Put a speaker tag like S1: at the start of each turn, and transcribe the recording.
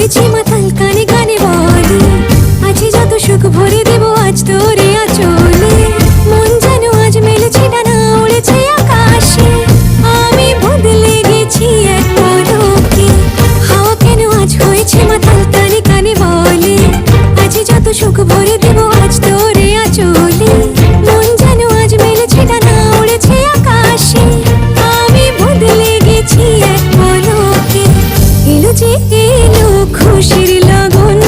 S1: হয়েছি মাতাল, কানে কানে বলে আছে যত সুখ ভরে দেব আজ তোরে আঁচলে। মন যেন আজ মেলেছে ডানা, উড়েছে আকাশে। আমি বদলে গেছি এক পলকে। হাওয়া কেন আজ হয়েছে মাতাল, কানে কানে বলে আছে যত সুখ ভরে দেব আজ তোরে আঁচলে। মন যেন আজ মেলেছে ডানা, উড়েছে আকাশে। আমি বদলে গেছি এক পলকে। এলো যে এলো খুশির লগন,